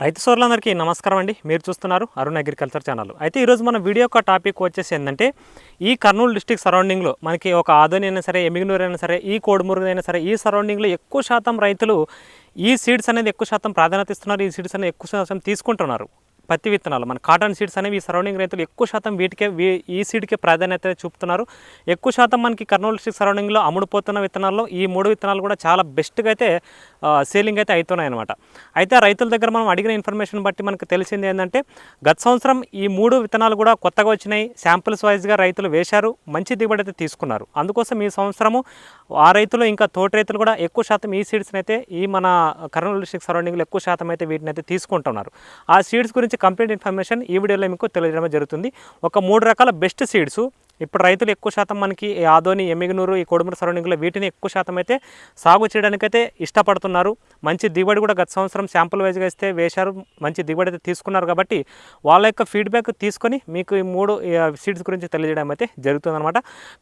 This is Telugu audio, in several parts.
రైతు సోదరులందరికీ నమస్కారం అండి. మీరు చూస్తున్నారు అరుణ్ అగ్రికల్చర్ ఛానల్. అయితే ఈరోజు మన వీడియో యొక్క టాపిక్ వచ్చేసి ఏంటంటే ఈ కర్నూలు డిస్టిక్ సరౌండింగ్లో మనకి ఒక ఆదోని అయినా సరే, ఎమిగనూరు అయినా సరే, ఈ కోడుమూరు అయినా సరే, ఈ సరౌండింగ్లో ఎక్కువ శాతం రైతులు ఈ సీడ్స్ అనేది ఎక్కువ శాతం ప్రాధాన్యత ఇస్తున్నారు. ఈ సీడ్స్ అనేది ఎక్కువ శాతం తీసుకుంటున్నారు. పత్తి విత్తనాలు మన కాటన్ సీడ్స్ అనేవి ఈ సరౌండింగ్ రైతులు ఎక్కువ శాతం ఈ సీడ్కే ప్రాధాన్యత చూపుతున్నారు. ఎక్కువ శాతం మనకి కర్నూలు డిస్ట్రిక్ట్ సరౌండింగ్లో అమ్ముడుపోతున్న విత్తనాల్లో ఈ 3 విత్తనాలు కూడా చాలా బెస్ట్గా అయితే సేలింగ్ అయితే అవుతున్నాయి అనమాట. అయితే రైతుల దగ్గర మనం అడిగిన ఇన్ఫర్మేషన్ బట్టి మనకు తెలిసింది ఏంటంటే గత సంవత్సరం ఈ 3 విత్తనాలు కూడా కొత్తగా వచ్చినాయి. శాంపిల్స్ వైజ్గా రైతులు వేశారు, మంచి దిగుబడి అయితే తీసుకున్నారు. అందుకోసం ఈ సంవత్సరము ఆ రైతులు ఇంకా తోటి రైతులు కూడా ఎక్కువ శాతం ఈ సీడ్స్ని అయితే ఈ మన కర్నూలు డిస్ట్రిక్ట్ సరౌండింగ్లో ఎక్కువ శాతం అయితే వీటిని అయితే తీసుకుంటున్నారు. ఆ సీడ్స్ గురించి కంప్లీట్ ఇన్ఫర్మేషన్ ఈ వీడియోలో మీకు తెలియజేయడం జరుగుతుంది. ఒక 3 రకాల బెస్ట్ సీడ్స్ ఇప్పుడు రైతులు ఎక్కువ శాతం మనకి ఈ ఆదోని, ఎమ్మిగనూరు, ఈ కోడుమూరు సరౌండింగ్లో వీటిని ఎక్కువ శాతం అయితే సాగు చేయడానికైతే ఇష్టపడుతున్నారు. మంచి దిగుబడి కూడా గత సంవత్సరం శాంపుల్ వైజ్గా ఇస్తే వేశారు, మంచి దిగుబడి అయితే తీసుకున్నారు. కాబట్టి వాళ్ళ యొక్క ఫీడ్బ్యాక్ తీసుకొని మీకు ఈ 3 సీడ్స్ గురించి తెలియజేయడం అయితే జరుగుతుందన్నమాట.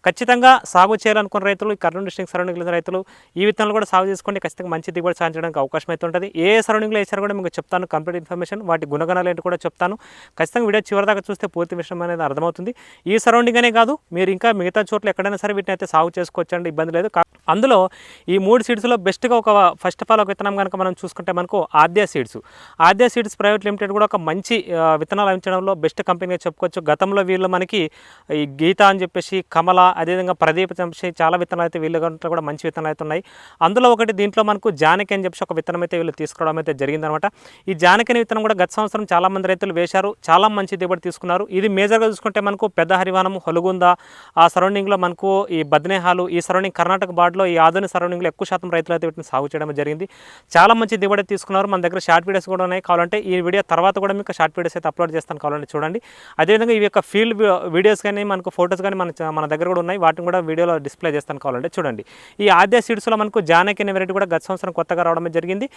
ఖచ్చితంగా సాగు చేయాలనుకున్న రైతులు, ఈ కర్నూలు డిస్ట్రిక్ట్ సరౌండింగ్లో రైతులు ఈ విత్తనాలు కూడా సాగు చేసుకుంటే ఖచ్చితంగా మంచి దిగుబడి సాధించడానికి అవకాశం అయితే ఉంటుంది. ఏ సరౌండింగ్లో వేసారు కూడా మీకు చెప్తాను, కంప్లీట్ ఇన్ఫర్మేషన్, వాటి గుణగణాలు ఏంటి కూడా చెప్తాను. ఖచ్చితంగా వీడియో చివరిదాకా చూస్తే పూర్తి విషయం అనేది అర్థమవుతుంది. ఈ సరౌండింగ్ అనే కాదు, మీరు ఇంకా మిగతా చోట్ల ఎక్కడైనా సరే వీటిని అయితే సాగు చేసుకోవచ్చండి, ఇబ్బంది లేదు. అందులో ఈ 3 సీడ్స్లో బెస్ట్గా ఒక ఫస్ట్ ఆఫ్ ఆల్ ఒక విత్తనం కనుక మనం చూసుకుంటే మనకు ఆద్య సీడ్స్ ప్రైవేట్ లిమిటెడ్ కూడా ఒక మంచి విత్తనాలు అందించడంలో బెస్ట్ కంపెనీగా చెప్పుకోవచ్చు. గతంలో వీళ్ళు మనకి ఈ గీత అని చెప్పేసి, కమల, అదేవిధంగా ప్రదీప్ అని చెప్పేసి చాలా విత్తనాలు అయితే వీళ్ళ కూడా మంచి విత్తనాలు అయితే ఉన్నాయి. అందులో ఒకటి దీంట్లో మనకు జానకి అని చెప్పేసి ఒక విత్తనం అయితే వీళ్ళు తీసుకోవడం అయితే జరిగిందనమాట. ఈ జానకి అనే విత్తనం కూడా గత సంవత్సరం చాలామంది రైతులు వేశారు, చాలా మంచి దిగుబడి తీసుకున్నారు. ఇది మేజర్గా చూసుకుంటే మనకు పెద్ద హరివానము, హొలుగుంద ఆ సరౌండింగ్లో మనకు ఈ బద్నేహాలు, ఈ సరౌండింగ్ కర్ణాటక బార్డర్లో ఈ ఆదోని సరౌండింగ్లో ఎక్కువ శాతం రైతులు అయితే వీటిని సాగు చేయడం జరిగింది. చాలా మంచి దిగుబడి తీసుకున్నారు. మన దగ్గర షార్ట్ వీడియోస్ కూడా ఉన్నాయి, కావాలంటే ఈ వీడియో తర్వాత కూడా మీకు షార్ట్ వీడియోస్ అయితే అప్లోడ్ చేస్తాను, కావాలంటే చూడండి. అదేవిధంగా ఈ యొక్క ఫీల్డ్ వీడియోస్ కానీ మనకు ఫోటోస్ కానీ మన దగ్గర కూడా ఉన్నాయి, వాటిని కూడా వీడియోలో డిస్ప్లే చేస్తాను, కావాలంటే చూడండి. ఈ ఆద్య సీడ్స్లో మనకు జానకి అనే వెరైటీ కూడా గత సంవత్సరం కొత్తగా రావడం జరిగింది.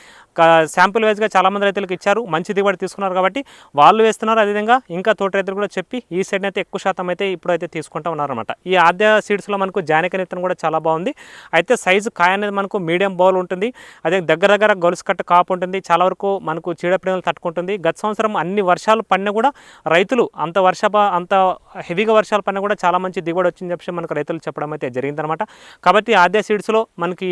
శాంపుల్ వైజ్గా చాలామంది రైతులకు ఇచ్చారు, మంచి దిగుబడి తీసుకున్నారు. కాబట్టి వాళ్ళు వేస్తున్నారు. అదేవిధంగా ఇంకా తోట రైతులు కూడా చెప్పి ఈ సైడ్ అయితే ఎక్కువ శాతం అయితే ఇప్పుడైతే తీసుకుంటూ ఉన్నారన్నమాట. ఈ ఆద్య సీడ్స్లో మనకు జానకి విత్తనం కూడా చాలా బాగుంది. అయితే సైజు కాయ అనేది మనకు మీడియం బౌల్ ఉంటుంది. అదే దగ్గర గొలుసు కట్ట కాపు ఉంటుంది. చాలా వరకు మనకు చీడపీడలు తట్టుకుంటుంది. గత సంవత్సరం అన్ని వర్షాలు పడినా కూడా రైతులు అంత హెవీగా వర్షాలు పడినా కూడా చాలా మంచి దిగుబడి వచ్చిందని చెప్పి మనకు రైతులు చెప్పడం అయితే జరిగిందనమాట. కాబట్టి ఆద్య సీడ్స్లో మనకి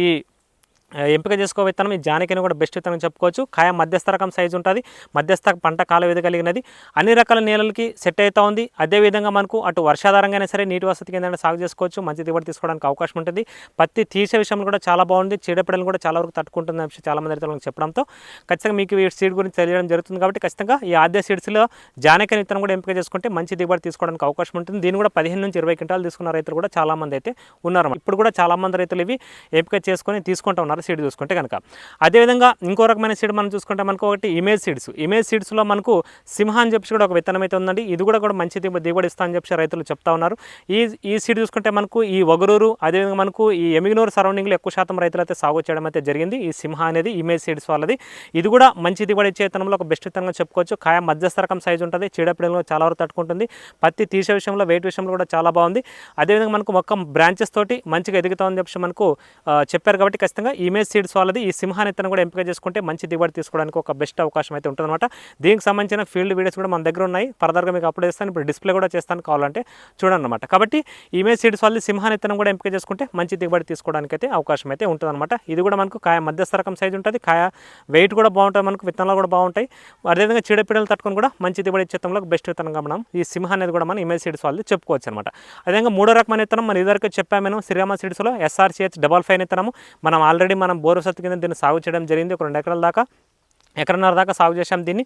ఎంపిక చేసుకో విత్తనం ఈ జానకిని కూడా బెస్ట్ విత్తనం చెప్పుకోవచ్చు. కాయ మధ్యస్థ రకం సైజు ఉంటుంది, మధ్యస్థ పంట కాల వ్యవధి కలిగినది, అన్ని రకాల నేలలకి సెట్ అవుతూ ఉంది. అదేవిధంగా మనకు అటు వర్షాధారంగానే సరే నీటి వసతి కింద సాగు చేసుకోవచ్చు, మంచి దిగుబడి తీసుకోవడానికి అవకాశం ఉంటుంది. పత్తి తీసే విషయంలో కూడా చాలా బాగుంది, చీడపీడలను కూడా చాలా వరకు తట్టుకుంటుంది అని చాలామంది రైతులకు చెప్పడంతో ఖచ్చితంగా మీకు ఈ సీడ్ గురించి తెలియడం జరుగుతుంది. కాబట్టి ఖచ్చితంగా ఈ ఆద్య సీడ్స్లో జానకిని విత్తనం కూడా ఎంపిక చేసుకుంటే మంచి దిగుబడి తీసుకోవడానికి అవకాశం ఉంటుంది. దీన్ని కూడా 15 నుంచి 20 క్వింటాలు తీసుకున్న రైతులు కూడా చాలామంది అయితే ఉన్నారు. ఇప్పుడు కూడా చాలామంది రైతులు ఇవి ఎంపిక చేసుకొని తీసుకుంటూ ఉన్నారు సీడ్ చూసుకుంటే కనుక. అదేవిధంగా ఇంకో రకమైన సీడ్ మనం చూసుకుంటే మనకు ఒకటి ఇమేజ్ సీడ్స్లో మనకు సింహ అని చెప్పి కూడా ఒక విత్తనం అయితే ఉందండి. ఇది కూడా మంచి దిగుబడి ఇస్తా అని చెప్పి రైతులు చెప్తా ఉన్నారు. ఈ సీడ్ చూసుకుంటే మనకు ఈ ఒగరూరు, అదేవిధంగా మనకు ఈ ఎమిగనూరు సరౌండింగ్లో ఎక్కువ శాతం రైతులు అయితే సాగు చేయడం అయితే జరిగింది. ఈ సింహ అనేది ఇమేజ్ సీడ్స్ వాళ్ళది. ఇది కూడా మంచి దిగుబడి ఇచ్చే విత్తనంలో ఒక బెస్ట్ విత్తనంగా చెప్పుకోవచ్చు. కాయ మధ్యస్థ రకం సైజు ఉంటుంది, చీడపీడలు చాలా వరకు తట్టుకుంటుంది. పత్తి తీసే విషయంలో వెయిట్ విషయంలో కూడా చాలా బాగుంది. అదేవిధంగా మనకు మొక్క బ్రాంచెస్ తోటి మంచిగా ఎదుగుతామని చెప్పి మనకు చెప్పారు. కాబట్టి ఖచ్చితంగా ఇమేజ్ సీడ్స్ వాళ్ళది ఈ సింహాన్ని విత్తనం కూడా ఎంపిక చేసుకుంటే మంచి దిగుబడి తీసుకోవడానికి ఒక బెస్ట్ అవకాశం అయితే ఉంటుందన్నమాట. దీనికి సంబంధించిన ఫీల్డ్ వీడియోస్ కూడా మన దగ్గర ఉన్నాయి, ఫర్దర్గా మీకు అప్లోడ్ చేస్తాను, ఇప్పుడు డిస్ప్లే కూడా చేస్తాను, కావాలంటే చూడండి అనమాట. కాబట్టి ఇమేజ్ సీడ్స్ వాళ్ళది సింహాన్ని విత్తనం కూడా ఎంపిక చేసుకుంటే మంచి దిగుబడి తీసుకోవడానికి అయితే అవకాశం అయితే ఉంటుందన్నమాట. ఇది కూడా మనకు కాయ మధ్యస్థ రకం సైజు ఉంటుంది, కాయ వెయిట్ కూడా బాగుంటుంది, మనకు విత్తనాలు కూడా బాగుంటాయి. అదేవిధంగా చీడపీడలు తట్టుకొని కూడా మంచి దిగుబడి ఇచ్చేతంలో బెస్ట్ విత్తనంగా మనం ఈ సింహ అనేది కూడా మనం ఇమేజ్ సీడ్స్ వాళ్ళది చెప్పుకోవచ్చు అనమాట. అదేవిధంగా 3వ రకమైన విత్తనం మనం ఇదివరకు చెప్పాము, మనం శ్రీరామ సీడ్స్లో SRCH55 విత్తనము మనం ఆల్రెడీ బోర్ వసతి కింద దీన్ని సాగు చేయడం జరిగింది. ఒక 2 ఎకరాల దాకా, ఎకరన్నర దాకా సాగు చేసాం దీన్ని.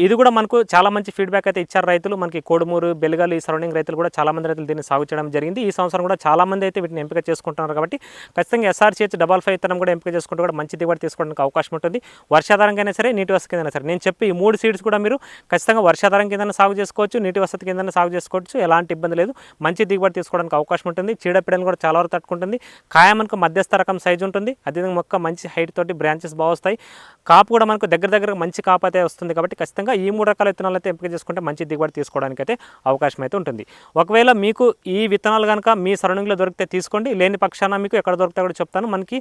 ఇది కూడా మనకు చాలా మంచి ఫీడ్బ్యాక్ అయితే ఇచ్చారు రైతులు. మనకి కోడుమూరు, బెల్గాలు ఈ సరౌండింగ్ రైతులు కూడా చాలామంది రైతులు దీన్ని సాగు చేయడం జరిగింది. ఈ సంవత్సరం కూడా చాలామంది అయితే వీటిని ఎంపిక చేసుకుంటున్నారు. కాబట్టి ఖచ్చితంగా SRCH55 విత్తనం కూడా ఎంపిక చేసుకుంటే కూడా మంచి దిగుబడి తీసుకోవడానికి అవకాశం ఉంటుంది. వర్షాధారంగా సరే, నీటి వసతి కింద సరే. నేను చెప్పి ఈ 3 సీడ్స్ కూడా మీరు ఖచ్చితంగా వర్షాధారం కింద సాగు చేసుకోవచ్చు, నీటి వసతి కింద సాగు చేసుకోవచ్చు, ఎలాంటి ఇబ్బంది లేదు. మంచి దిగుబడి తీసుకోవడానికి అవకాశం ఉంటుంది. చీడపీడలను కూడా చాలా వరకు తట్టుకుంటుంది. కాయ మనకు మధ్యస్థ రకం సైజు ఉంటుంది. అదేవిధంగా మొక్క మంచి హైట్ తోటి బ్రాంచెస్ బాగా వస్తాయి. కాపు కూడా మనకు దగ్గర మంచి కాపు అయితే వస్తుంది. కాబట్టి ఖచ్చితంగా ఈ 3 రకాల విత్తనాలు అయితే ఎంపిక చేసుకుంటే మంచి దిగుబడి తీసుకోవడానికి అయితే అవకాశం అయితే ఉంటుంది. ఒకవేళ మీకు ఈ విత్తనాలు కనుక మీ సరౌండింగ్లో దొరికితే తీసుకోండి, లేని పక్షాన మీకు ఎక్కడ దొరికితే కూడా చెప్తాను. మనకి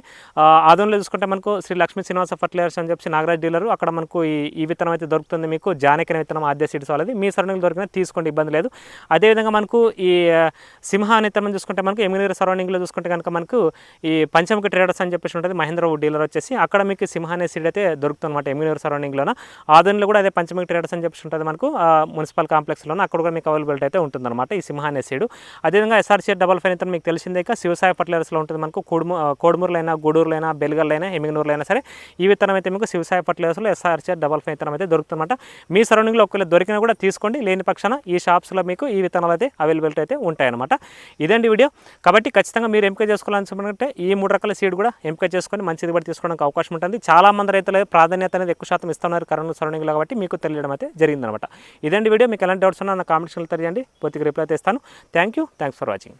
ఆదోన్లో చూసుకుంటే మనకు శ్రీ లక్ష్మీ శ్రీనివాస ఫర్టిలైజర్స్ అని చెప్పి నాగరాజ్ డీలరు, అక్కడ మనకు ఈ విత్తనం అయితే దొరుకుతుంది. మీకు జానకిన విత్తనం ఆద్య సీడ్స్ వాళ్ళది, మీ సరౌండింగ్ దొరికిన తీసుకోండి, ఇబ్బంది లేదు. అదేవిధంగా మనకు ఈ సింహ అనే విత్తనం చూసుకుంటే మనకు ఎమ్మిగనూరు సరౌండింగ్లో చూసుకుంటే కనుక మనకు ఈ పంచముఖి ట్రేడర్స్ అని చెప్పేసి ఉంటుంది, మహేంద్ర డీలర్ వచ్చేసి, అక్కడ మీకు సింహ అనే సీడ్ అయితే దొరుకుతుంది అనమాట ఎమ్మిగనూరు సరౌండింగ్లోన. ఆదోన్లో కూడా అదే పంచముఖి ట్రేడర్స్ అని చెప్పేసి ఉంటుంది మనకు మున్సిపల్ కాంప్లెక్స్లోన, అక్కడ కూడా మీకు అవైలబిలిటీ అయితే ఉంటుందన్నమాట ఈ సింహ అనే సీడ్. అదేవిధంగా SRC 55 అయితే మీకు తెలిసిందే, శివసాయి ఫర్టిలైజర్స్లో ఉంటుంది మనకు. కోడుమూరులైనా, గూడూరులైనా, బెల్గల్లైనా, ఎమ్మిగనూరులైనా సరే ఈ విత్తనం అయితే మీకు శివసాయి ఫర్టిలైజర్స్లో SRC 55 విత్తనం అయితే దొరుకుతుందన్నమాట. మీ సరౌండింగ్లో ఒకవేళ దొరికినా కూడా తీసుకోండి, లేని పక్షాన ఈ షాప్స్లో మీకు ఈ విత్తనాలు అయితే అవైలబిలిటీ అయితే ఉంటాయన్నమాట. ఇదండి వీడియో. కాబట్టి ఖచ్చితంగా మీరు ఎంపిక చేసుకోవాలనుకుంటే ఈ 3 రకాల సీడ్ కూడా ఎంపిక చేసుకొని మంచి దిగుబడి తీసుకోవడానికి అవకాశం ఉంటుంది. చాలా మంది రైతులు ప్రాధాన్యత అనేది ఎక్కువ శాతం ఇస్తున్నారు కర్నూలు సరౌండింగ్లో, కాబట్టి మీకు తెలియడం అయితే జరిగిందనమాట. ఇదండి వీడియో. మీకు ఎలాంటి డౌట్స్ ఉన్నా నా కామెంట్ సెక్షన్లో తెలియజేయండి, పూర్తిగా రిప్లై అయితే ఇస్తాను. Thanks for watching.